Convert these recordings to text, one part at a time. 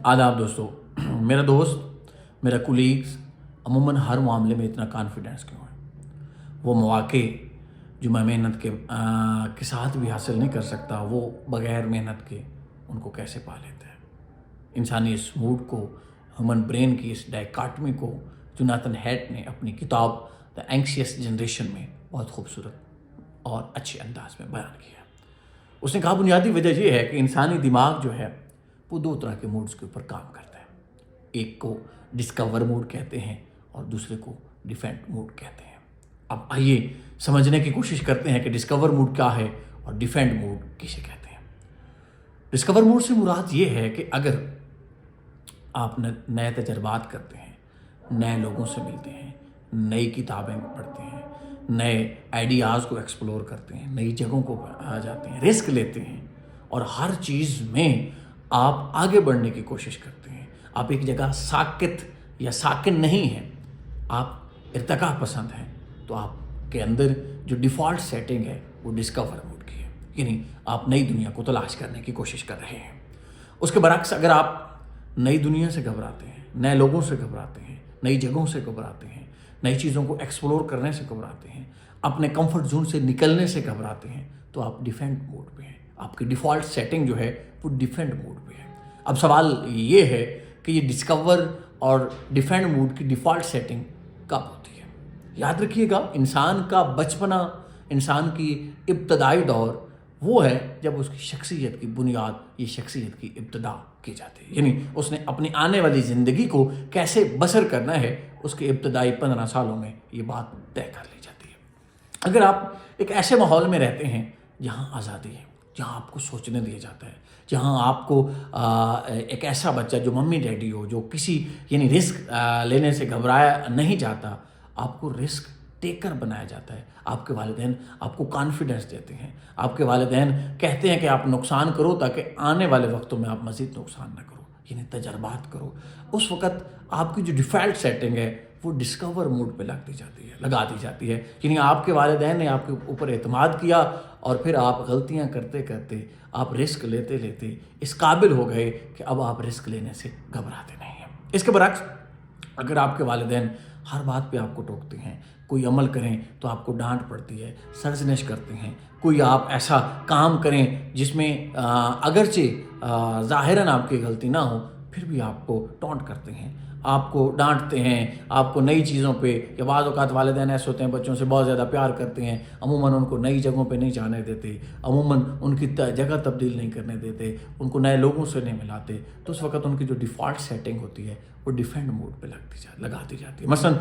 आदाब दोस्तों। मेरा दोस्त, मेरा कुलीग्स अमूमन हर मामले में इतना कॉन्फिडेंस क्यों है? वो मौके जो मैं मेहनत के साथ भी हासिल नहीं कर सकता, वो बग़ैर मेहनत के उनको कैसे पा लेता है? इंसानी इस मूड को, ह्यूमन ब्रेन की इस डायकाटमी को जोनाथन हैट ने अपनी किताब द एंग्शियस जनरेशन में बहुत खूबसूरत और अच्छे अंदाज में बयान किया। उसने कहा बुनियादी वजह यह है कि इंसानी दिमाग जो है वो दो तरह के मूड्स के ऊपर काम करता है। एक को डिस्कवर मूड कहते हैं और दूसरे को डिफेंड मूड कहते हैं। अब आइए समझने की कोशिश करते हैं कि डिस्कवर मूड क्या है और डिफेंड मूड किसे कहते हैं। डिस्कवर मूड से मुराद ये है कि अगर आप नए तजर्बात करते हैं, नए लोगों से मिलते हैं, नई किताबें पढ़ते हैं, नए आइडियाज़ को एक्सप्लोर करते हैं, नई जगहों को जाते हैं, रिस्क लेते हैं और हर चीज़ में आप आगे बढ़ने की कोशिश करते हैं, आप एक जगह साकित या साकिन नहीं हैं, आप इर्तिका पसंद हैं, तो आपके अंदर जो डिफ़ॉल्ट सेटिंग है वो डिस्कवर मूड की है, यानी आप नई दुनिया को तलाश करने की कोशिश कर रहे हैं। उसके बरक्स अगर आप नई दुनिया से घबराते हैं, नए लोगों से घबराते हैं, नई जगहों से घबराते हैं, नई चीज़ों को एक्सप्लोर करने से घबराते हैं, अपने कंफर्ट जोन से निकलने से घबराते हैं, तो आप डिफेंड मोड पे हैं। आपकी डिफ़ॉल्ट सेटिंग जो है वो डिफेंड मोड पे है। अब सवाल ये है कि ये डिस्कवर और डिफेंड मोड की डिफ़ॉल्ट सेटिंग कब होती है? याद रखिएगा, इंसान का बचपना, इंसान की इब्तदाई दौर वो है जब उसकी शख्सियत की बुनियाद, ये शख्सियत की इब्तदा की जाती है, यानी उसने अपनी आने वाली ज़िंदगी को कैसे बसर करना है, उसके इब्तदाई 15 सालों में ये बात तय कर ली जाती है। अगर आप एक ऐसे माहौल में रहते हैं जहाँ आज़ादी है, जहाँ आपको सोचने दिया जाता है, जहाँ आपको एक ऐसा बच्चा जो मम्मी डैडी हो, जो किसी यानी रिस्क लेने से घबराया नहीं जाता, आपको रिस्क टेकर बनाया जाता है। आपके वालिदैन आपको कॉन्फिडेंस देते हैं, आपके वालिदैन कहते हैं कि आप नुकसान करो ताकि आने वाले वक्तों में आप मज़ीद नुकसान ना करो, यानी तजर्बात करो। उस वक़्त आपकी जो डिफ़ॉल्ट सेटिंग है वो डिस्कवर मूड पे लगा दी जाती है, यानी आपके वालिदैन ने आपके ऊपर एतमाद किया और फिर आप गलतियां करते करते, आप रिस्क लेते लेते इस काबिल हो गए कि अब आप रिस्क लेने से घबराते नहीं हैं। इसके बरक्स अगर आपके वालिदैन हर बात पे आपको टोकते हैं, कोई अमल करें तो आपको डांट पड़ती है, सरजनिश करते हैं, कोई आप ऐसा काम करें जिसमें अगरचे ज़ाहिरन आपकी गलती ना हो, फिर भी आपको टॉन्ट करते हैं, आपको डांटते हैं, आपको नई चीज़ों पे, या बाज़ औक़ात वालिदैन ऐसे होते हैं बच्चों से बहुत ज़्यादा प्यार करते हैं, अमूमन उनको नई जगहों पे नहीं जाने देते, अमूमन उनकी जगह तब्दील नहीं करने देते, उनको नए लोगों से नहीं मिलाते, तो उस वक़्त उनकी जो डिफ़ॉल्ट सेटिंग होती है वो डिफेंड मूड पे लगा दी जाती है। मसलन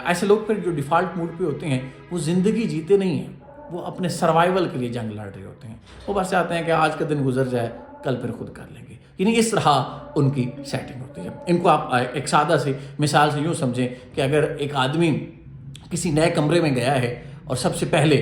ऐसे लोग फिर जो डिफ़ॉल्ट मूड पे होते हैं वो ज़िंदगी जीते नहीं हैं, वो अपने सर्वाइवल के लिए जंग लड़ रहे होते हैं। वो बस चाहते हैं कि आज का दिन गुजर जाए, कल फिर खुद कर लेंगे, यानी इस तरह उनकी सेटिंग होती है। इनको आप एक सादा सी मिसाल से यूँ समझें कि अगर एक आदमी किसी नए कमरे में गया है और सबसे पहले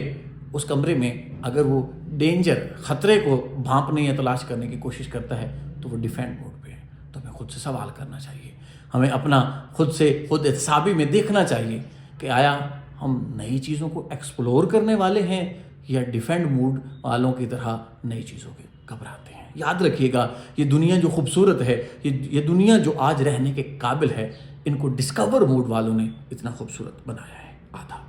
उस कमरे में अगर वो डेंजर, ख़तरे को भांपने या तलाश करने की कोशिश करता है तो वो डिफेंड मूड पे है। तो हमें खुद से सवाल करना चाहिए, हमें अपना खुद एहतसाबी में देखना चाहिए कि आया हम नई चीज़ों को एक्सप्लोर करने वाले हैं या डिफेंड मूड वालों की तरह नई चीज़ों के घबराते हैं। याद रखिएगा, ये दुनिया जो खूबसूरत है, ये दुनिया जो आज रहने के काबिल है, इनको डिस्कवर मूड वालों ने इतना खूबसूरत बनाया है। आधा